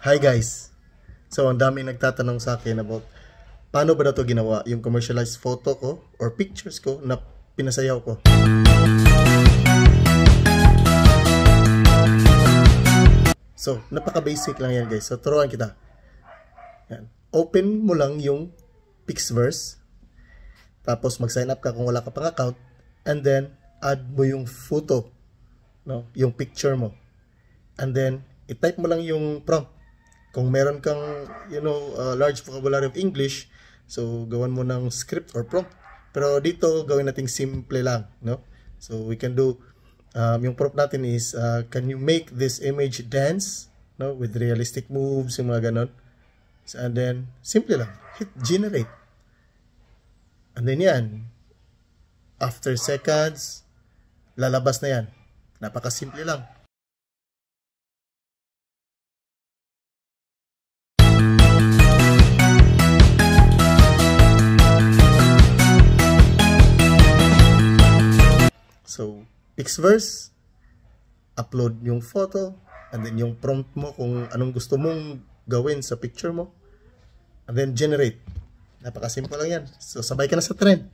Hi guys! So ang daming nagtatanong sa akin about paano ba na ito ginawa yung commercialized photo ko or pictures ko na pinasayaw ko. So napaka-basic lang yan guys. So turuan kita. Yan. Open mo lang yung Pixverse. Tapos mag-sign up ka kung wala ka pang account. And then add mo yung photo. No? Yung picture mo. And then i-type mo lang yung prompt. Kung meron kang, large vocabulary of English, so gawan mo ng script or prompt. Pero dito, gawin nating simple lang, no? So we can do, yung prompt natin is, can you make this image dance, no? With realistic moves, yung mga ganon. So, and then, simple lang, hit generate. And then yan, after seconds, lalabas na yan. Napakasimple lang. So, Pixverse, upload yung photo, and then yung prompt mo kung anong gusto mong gawin sa picture mo, and then generate. Napakasimple lang yan. So, sabay ka na sa trend.